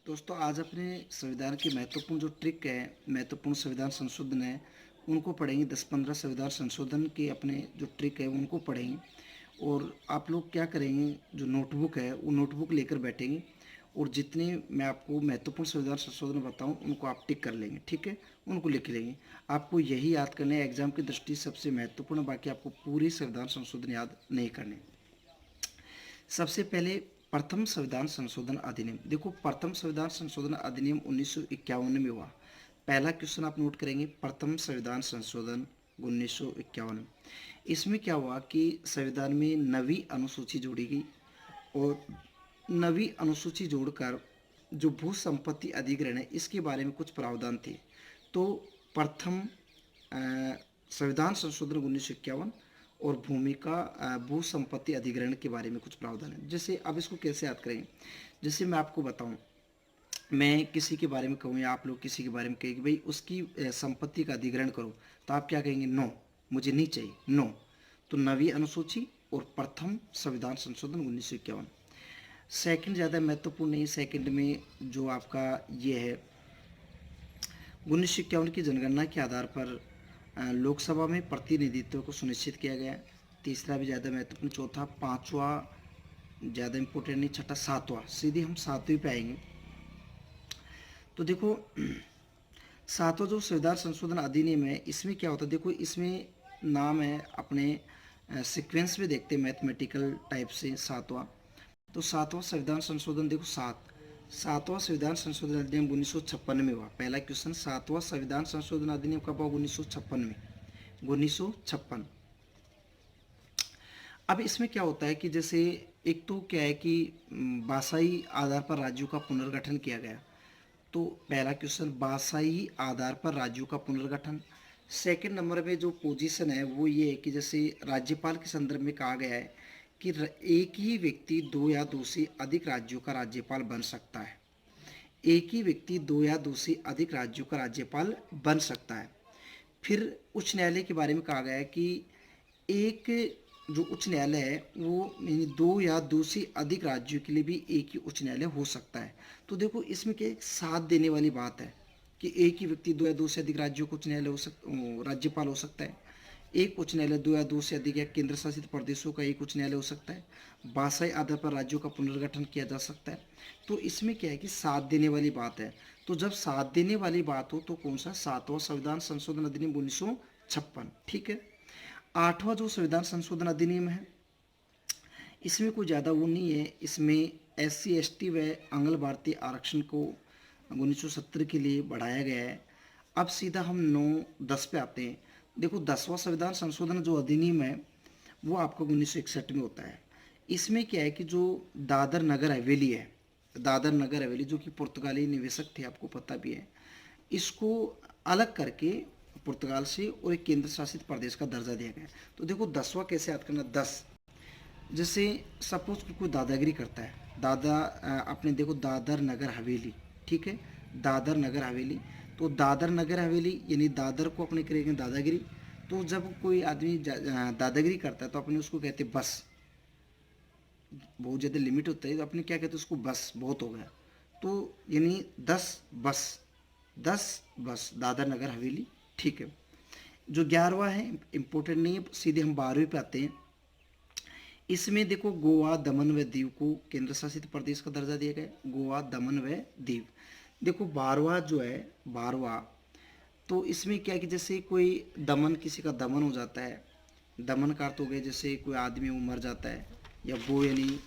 दोस्तों आज अपने संविधान की महत्वपूर्ण जो ट्रिक है, महत्वपूर्ण संविधान संशोधन है, उनको पढ़ेंगे। 10-15 संविधान संशोधन के अपने जो ट्रिक है उनको पढ़ेंगे। और आप लोग क्या करेंगे, जो नोटबुक है वो नोटबुक लेकर बैठेंगे और जितने मैं आपको महत्वपूर्ण संविधान संशोधन बताऊं उनको आप टिक कर लेंगे, ठीक है, उनको लिख लेंगे। आपको यही याद करना है, एग्जाम की दृष्टि से सबसे महत्वपूर्ण, बाकी आपको पूरी संविधान संशोधन याद नहीं करने। सबसे पहले प्रथम संविधान संशोधन अधिनियम। देखो, प्रथम संविधान संशोधन अधिनियम 1951 में हुआ। पहला क्वेश्चन आप नोट करेंगे, प्रथम संविधान संशोधन 1951। इसमें क्या हुआ कि संविधान में नवी अनुसूची जोड़ी गई और नवी अनुसूची जोड़कर जो भू संपत्ति अधिग्रहण है इसके बारे में कुछ प्रावधान थे। तो प्रथम संविधान संशोधन 1951 और भूमि का भू संपत्ति अधिग्रहण के बारे में कुछ प्रावधान है। जैसे अब इसको कैसे याद करेंगे, जैसे मैं आपको बताऊं, मैं किसी के बारे में कहूँ या आप लोग किसी के बारे में कहेंगे भाई उसकी संपत्ति का अधिग्रहण करो, तो आप क्या कहेंगे, नो, मुझे नहीं चाहिए, नो। तो नवी अनुसूची और प्रथम संविधान संशोधन 1951। सेकंड ज़्यादा महत्वपूर्ण नहीं, सेकंड में जो आपका ये है 1951 की जनगणना के आधार पर लोकसभा में प्रतिनिधित्व को सुनिश्चित किया गया। तीसरा भी ज़्यादा महत्वपूर्ण, चौथा, पांचवा ज़्यादा इंपॉर्टेंट नहीं, छठा, सातवां, सीधे हम सातवीं पे आएंगे। तो देखो सातवां जो संविधान संशोधन अधिनियम है इसमें क्या होता है, देखो इसमें नाम है अपने सीक्वेंस में देखते हैं मैथमेटिकल टाइप से। सातवां, तो सातवां संविधान संशोधन देखो, सातवां संविधान संशोधन अधिनियम 1956 में हुआ। पहला क्वेश्चन, सातवां संविधान संशोधन अधिनियम कब हुआ, 1956 में, 1956। अब इसमें क्या होता है कि जैसे एक तो क्या है कि भाषाई आधार पर राज्यों का पुनर्गठन किया गया। तो पहला क्वेश्चन, भाषाई आधार पर राज्यों का पुनर्गठन। सेकंड नंबर में जो पोजीशन है वो ये है कि जैसे राज्यपाल के संदर्भ में कहा गया है कि एक ही व्यक्ति दो या दो से अधिक राज्यों का राज्यपाल बन सकता है। एक ही व्यक्ति दो या दो से अधिक राज्यों का राज्यपाल बन सकता है। फिर उच्च न्यायालय के बारे में कहा गया है कि एक जो उच्च न्यायालय है वो दो या दो से अधिक राज्यों के लिए भी एक ही उच्च न्यायालय हो सकता है। तो देखो इसमें क्या एक साथ देने वाली बात है कि एक ही व्यक्ति दो या दो से अधिक राज्यों का उच्च न्यायालय राज्यपाल हो सकता है। एक उच्च न्यायालय दो या दो से अधिक या केंद्र शासित प्रदेशों का एक उच्च न्यायालय हो सकता है। भाषाई आधार पर राज्यों का पुनर्गठन किया जा सकता है। तो इसमें क्या है कि साथ देने वाली बात है। तो जब साथ देने वाली बात हो तो कौन सा, सातवां संविधान संशोधन अधिनियम 1956, ठीक है। आठवां जो संविधान संशोधन अधिनियम है इसमें कोई ज़्यादा वो नहीं है, इसमें SC ST व आंग्ल भारतीय आरक्षण को 1970 के लिए बढ़ाया गया है। अब सीधा हम 9-10 पे आते हैं। देखो 10वां संविधान संशोधन जो अधिनियम है वो आपको 1961 में होता है। इसमें क्या है कि जो दादर नगर हवेली है, दादर नगर हवेली जो कि पुर्तगाली निवेशक थे, आपको पता भी है, इसको अलग करके पुर्तगाल से और एक केंद्र शासित प्रदेश का दर्जा दिया गया। तो देखो 10वां कैसे याद करना, 10, जैसे सपोज कोई दादागिरी करता है, अपने देखो दादर नगर हवेली, ठीक है, दादर नगर हवेली। तो दादर नगर हवेली यानी दादर को अपने करेंगे दादागिरी। तो जब कोई आदमी दादागिरी करता है तो अपने उसको कहते हैं बस, बहुत ज़्यादा लिमिट होता है तो अपने क्या कहते हैं उसको, बस, बहुत हो गया। तो यानी 10 बस, 10 बस दादर नगर हवेली, ठीक है। जो 11वां है इम्पोर्टेंट नहीं है, सीधे हम 12वीं पे आते हैं। इसमें देखो गोवा, दमन व दीव को केंद्र शासित प्रदेश का दर्जा दिया गया, गोवा, दमन व दीव। देखो 12वां जो है, 12वां, तो इसमें क्या है कि जैसे कोई दमन, किसी का दमन हो जाता है, दमन का अर्थ हो गया जैसे कोई आदमी वो मर जाता है या गो यानी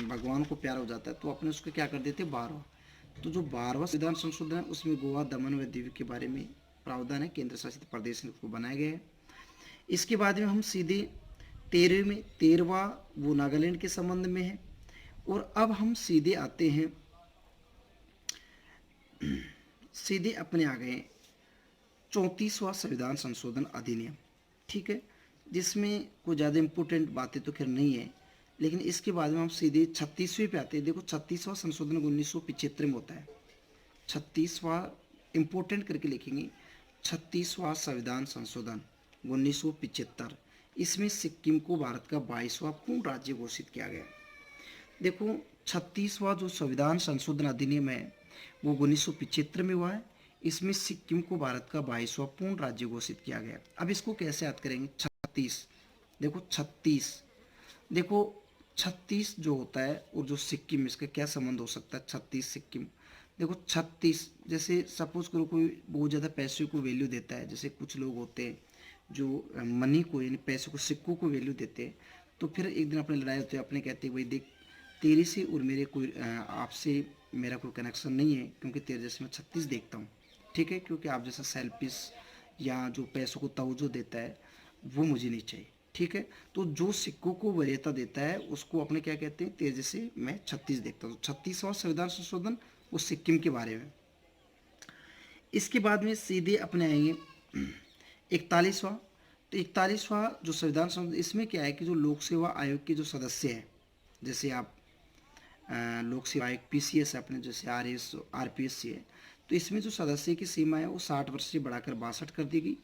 भगवान को प्यार हो जाता है, तो अपने उसको क्या कर देते हैं, 12वां। तो जो 12वां संविधान संशोधन है उसमें गोवा, दमन व दीव के बारे में प्रावधान है, केंद्र शासित प्रदेश ने उसको बनाया गया है। इसके बाद में हम सीधे 13वें में, 13वां वो नागालैंड के संबंध में है। और अब हम सीधे आते हैं, सीधे अपने आ गए 34वां संविधान संशोधन अधिनियम, ठीक है, जिसमें कोई ज़्यादा इंपॉर्टेंट बातें तो खैर नहीं है। लेकिन इसके बाद में हम सीधे 36वें पे आते हैं। देखो 36वां संशोधन 1975 में होता है। 36वां इंपॉर्टेंट करके लिखेंगे, 36वां संविधान संशोधन 1975। इसमें सिक्किम को भारत का 22वां पूर्ण राज्य घोषित किया गया। देखो 36वां जो संविधान संशोधन अधिनियम है वो 1975 में हुआ है। इसमें सिक्किम को भारत का 22वां पूर्ण राज्य घोषित किया गया। अब इसको कैसे याद करेंगे? 36, देखो 36, देखो 36 जो होता है और जो सिक्किम, इसका क्या संबंध हो सकता है? 36 सिक्किम, देखो 36, जैसे सपोज करो कोई बहुत ज़्यादा पैसे को वैल्यू देता है, जैसे कुछ लोग होते हैं जो मनी को यानी पैसे को, सिक्कों को वैल्यू देते हैं, तो फिर एक दिन अपने लड़ाई होती है, अपने कहते हैं भाई देख तेरे से और मेरे कोई आपसे मेरा कोई कनेक्शन नहीं है, क्योंकि तेरे जैसे मैं 36 देखता हूँ, ठीक है, क्योंकि आप जैसा सेल्फिश या जो पैसों को तवज्जो देता है वो मुझे नहीं चाहिए, ठीक है। तो जो सिक्कों को वरीयता देता है उसको अपने क्या कहते हैं? तेजी से मैं 36 देखता हूँ। 36वां संविधान संशोधन वो सिक्किम के बारे में। इसके बाद में सीधे अपने आएंगे 41वां। तो 41वां जो संविधान संशोधन, इसमें क्या है कि जो लोक सेवा आयोग के जो सदस्य हैं, जैसे आप लोक सेवा आयोग पीसीएस अपने जैसे आरएस आरपीएससी है, तो इसमें जो सदस्य की सीमा है वो 60 वर्ष से बढ़ाकर 62 कर दी गई।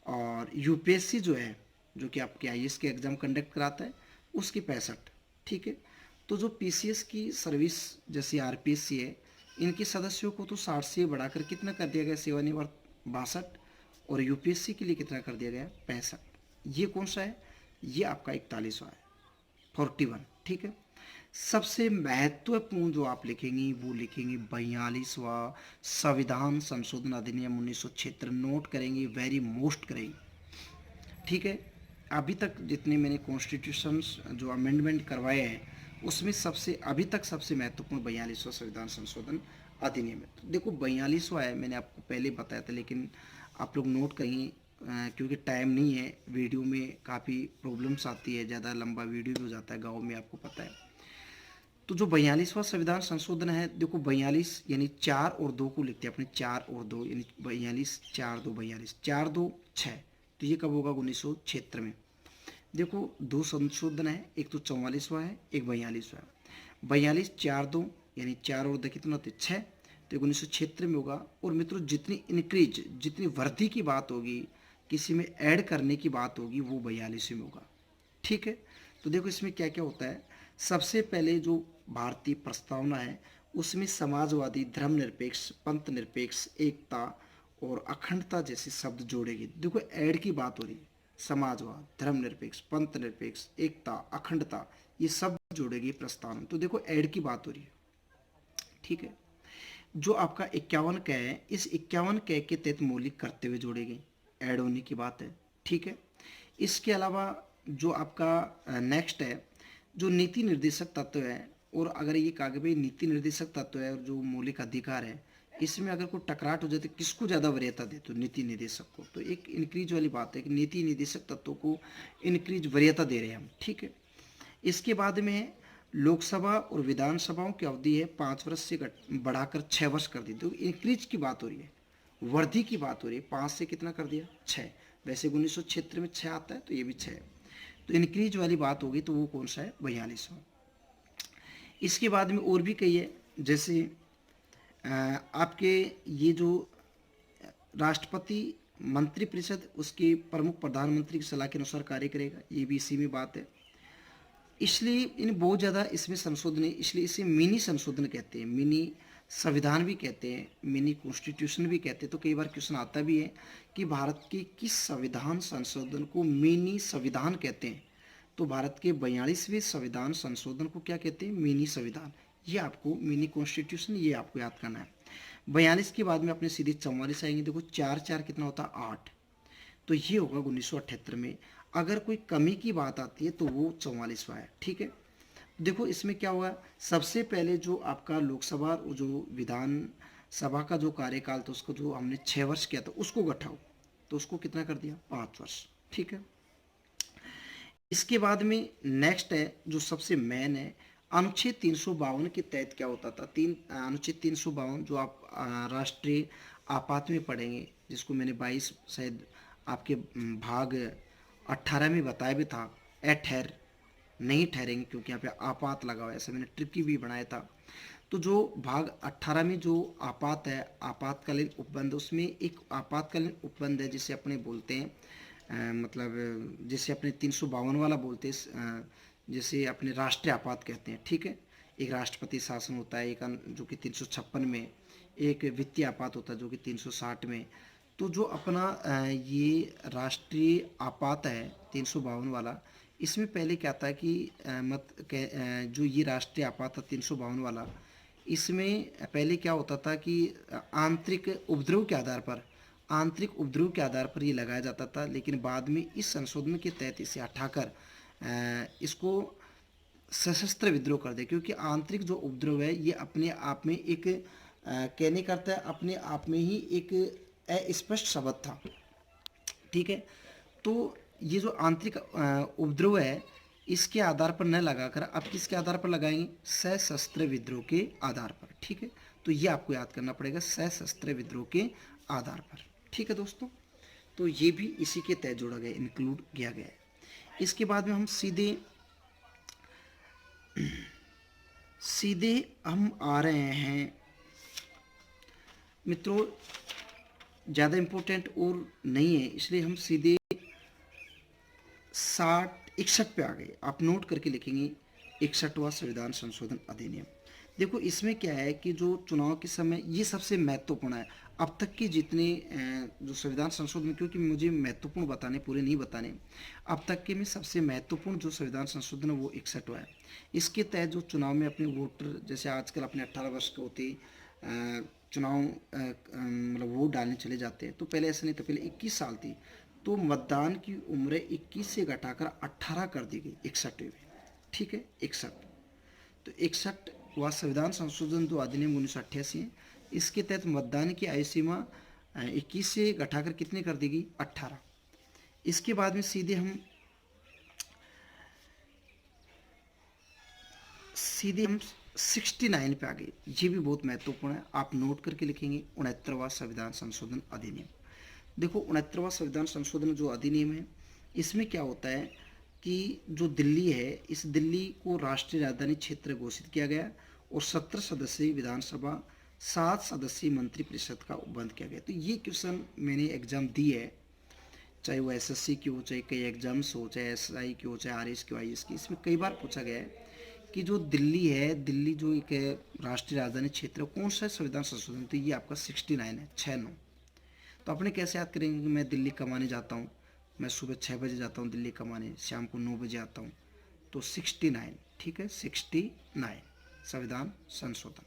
और यूपीएससी जो है, जो कि आपके आईएएस के एग्ज़ाम कंडक्ट कराता है, उसकी 65, ठीक है। तो जो पीसीएस की सर्विस जैसे आरपीएससी है, इनके सदस्यों को तो 60 से बढ़ाकर कितना कर दिया गया सेवानिवृत्त? 62। और यूपीएससी के लिए कितना कर दिया गया? 65। ये कौन सा है? ये आपका 41वां है, 41, ठीक है। सबसे महत्वपूर्ण जो आप लिखेंगी वो लिखेंगी 42वां संविधान संशोधन अधिनियम 1976। नोट करेंगे, वेरी मोस्ट करेंगे, ठीक है। अभी तक जितने मैंने कॉन्स्टिट्यूशंस जो अमेंडमेंट करवाए हैं उसमें सबसे अभी तक सबसे महत्वपूर्ण 42वां संविधान संशोधन अधिनियम है। तो देखो 42वां है, मैंने आपको पहले बताया था, लेकिन आप लोग नोट करेंगे क्योंकि टाइम नहीं है, वीडियो में काफ़ी प्रॉब्लम्स आती है, ज़्यादा लंबा वीडियो भी हो जाता है गाँव में, आपको पता है। तो जो 42वां संविधान संशोधन है, देखो 42 यानी 4 और 2 को लिखते हैं अपने, 4 और 2 यानी 42, 4 2 42, 4 2 6। तो ये कब होगा? 1976 में। देखो दो संशोधन है, एक तो 44वां है, एक 42वां है। 42 4 2 यानी 4 और 2 कितना होते? 6। तो 1976 में होगा। और मित्रों जितनी इंक्रीज, जितनी वृद्धि की बात होगी, किसी में ऐड करने की बात होगी, वो 42 में होगा, ठीक है। तो देखो इसमें क्या क्या होता है। सबसे पहले जो भारतीय प्रस्तावना है उसमें समाजवादी, धर्मनिरपेक्ष, पंथ निरपेक्ष, एकता और अखंडता जैसे शब्द जोड़ेगी। देखो ऐड की बात हो रही है, समाजवाद, धर्मनिरपेक्ष, पंथ निरपेक्ष, एकता, अखंडता, ये सब जोड़ेगी प्रस्तावना। तो देखो ऐड की बात हो रही है, ठीक है। जो आपका 51 क है, इस 51 क के तहत मौलिक कर्तव्य जोड़ेंगे, ऐड होने की बात है, ठीक है। इसके अलावा जो आपका नेक्स्ट है, जो नीति निर्देशक तत्व है, और अगर ये कहा कि भाई नीति निर्देशक तत्व है और जो मौलिक अधिकार है, इसमें अगर कोई टकराट हो जाए तो किसको ज़्यादा वरीयता दे? तो नीति निर्देशक को। तो एक इंक्रीज वाली बात है कि नीति निर्देशक तत्वों को इंक्रीज वरीयता दे रहे हैं हम, ठीक है। इसके बाद में है लोकसभा और विधानसभाओं की अवधि है 5 वर्ष से बढ़ाकर 6 वर्ष कर दी। तो इंक्रीज की बात हो रही है, वृद्धि की बात हो रही है। 5 से कितना कर दिया? 6। वैसे 1976 में 6 आता है, तो ये भी 6 है। तो इंक्रीज वाली बात होगी, तो वो कौन सा है? 42वां। इसके बाद में और भी कई है, जैसे आपके ये जो राष्ट्रपति मंत्रिपरिषद, उसके प्रमुख प्रधानमंत्री की सलाह के अनुसार कार्य करेगा, ये भी इसी में बात है। इसलिए इन बहुत ज़्यादा इसमें संशोधन है, इसलिए इसे मिनी संशोधन कहते हैं, मिनी संविधान भी कहते हैं, मिनी कॉन्स्टिट्यूशन भी कहते हैं। तो कई बार क्वेश्चन आता भी है कि भारत के किस संविधान संशोधन को मिनी संविधान कहते हैं? तो भारत के 42वें संविधान संशोधन को क्या कहते हैं? मिनी संविधान। ये आपको मिनी कॉन्स्टिट्यूशन, ये आपको याद करना है। 42 के बाद में अपने सीधे 44 आएंगे। देखो 4 4 कितना होता है? 8। तो ये होगा 1978 में। अगर कोई कमी की बात आती है तो वो 44वां है, ठीक है। देखो इसमें क्या हुआ, सबसे पहले जो आपका लोकसभा और जो विधान सभा का जो कार्यकाल था उसको जो हमने 6 वर्ष किया था उसको घटाओ, तो उसको कितना कर दिया? 5 वर्ष, ठीक है। इसके बाद में नेक्स्ट है जो सबसे मेन है, अनुच्छेद 352 के तहत क्या होता था? अनुच्छेद 352 जो आप राष्ट्रीय आपात में पढ़ेंगे, जिसको मैंने 22 शायद आपके भाग 18 में बताया भी था। ठहर नहीं ठहरेंगे क्योंकि यहाँ पे आपात लगा हुआ है, ऐसा मैंने ट्रिकी भी बनाया था। तो जो भाग 18 में जो आपात है, आपातकालीन उपबंध, उसमें एक आपातकालीन उपबंध है जिसे अपने बोलते हैं मतलब जिसे अपने 352 वाला बोलते हैं, जिसे अपने राष्ट्रीय आपात कहते हैं, ठीक है। एक राष्ट्रपति शासन होता है, एक जो कि 356 में एक वित्तीय आपात होता है जो कि 360 में। तो जो अपना ये राष्ट्रीय आपात है 352 वाला, इसमें पहले क्या था कि जो ये राष्ट्रीय आपात था 352 वाला, इसमें पहले क्या होता था कि आंतरिक उपद्रव के आधार पर, ये लगाया जाता था। लेकिन बाद में इस संशोधन के तहत इसे हटाकर इसको सशस्त्र विद्रोह कर दे, क्योंकि आंतरिक जो उपद्रव है ये अपने आप में एक कहने करता है अपने आप में ही एक अस्पष्ट शब्द था। ठीक है, तो ये जो आंतरिक उपद्रव है इसके आधार पर न लगाकर अब किसके आधार पर लगाएंगे, सशस्त्र विद्रोह के आधार पर। ठीक है, तो ये आपको याद करना पड़ेगा, सशस्त्र विद्रोह के आधार पर। ठीक है दोस्तों, तो ये भी इसी के तहत जोड़ा गया, इंक्लूड किया गया है। इसके बाद में हम सीधे हम आ रहे हैं मित्रों, ज़्यादा इम्पोर्टेंट और नहीं है इसलिए हम सीधे 61 पे आ गए। आप नोट करके लिखेंगे 61वां संविधान संशोधन अधिनियम। देखो इसमें क्या है कि जो चुनाव के समय ये सबसे महत्वपूर्ण है। अब तक के जितने जो संविधान संशोधन, क्योंकि मुझे महत्वपूर्ण बताने, पूरे नहीं बताने, अब तक के में सबसे महत्वपूर्ण जो संविधान संशोधन है वो 61वां है। इसके तहत जो चुनाव में अपने वोटर, जैसे आजकल अपने 18 वर्ष के होते चुनाव मतलब वोट डालने चले जाते हैं, तो पहले ऐसा नहीं था, पहले 21 साल थी। तो मतदान की उम्र 21 से घटाकर 18 कर दी गई 61वें में। ठीक है, 61। तो 61वां संविधान संशोधन जो अधिनियम 1988 है, इसके तहत मतदान की आयु सीमा 21 से घटाकर कितने कर दी गई, 18। इसके बाद में सीधे हम 69 पे आ गए। ये भी बहुत महत्वपूर्ण है, आप नोट करके लिखेंगे 69वां संविधान संशोधन अधिनियम। देखो 69वां संविधान संशोधन जो अधिनियम है, इसमें क्या होता है कि जो दिल्ली है, इस दिल्ली को राष्ट्रीय राजधानी क्षेत्र घोषित किया गया और 17 सदस्यीय विधानसभा, 7 सदस्यीय मंत्रिपरिषद का उपबंध किया गया। तो ये क्वेश्चन मैंने एग्जाम दी है, चाहे वो एसएससी की हो, चाहे कई एग्जाम्स हो, चाहे एसआई की हो, चाहे आरएस की, आईएएस की, इसमें कई बार पूछा गया है कि जो दिल्ली है, दिल्ली जो एक राष्ट्रीय राजधानी क्षेत्र, कौन सा संविधान संशोधन, तो ये आपका 69 है, 6-9। तो अपने कैसे याद करेंगे कि मैं दिल्ली कमाने जाता हूँ, मैं सुबह 6 बजे जाता हूँ दिल्ली कमाने, शाम को 9 बजे आता हूँ, तो 69। ठीक है, 69 संविधान संशोधन।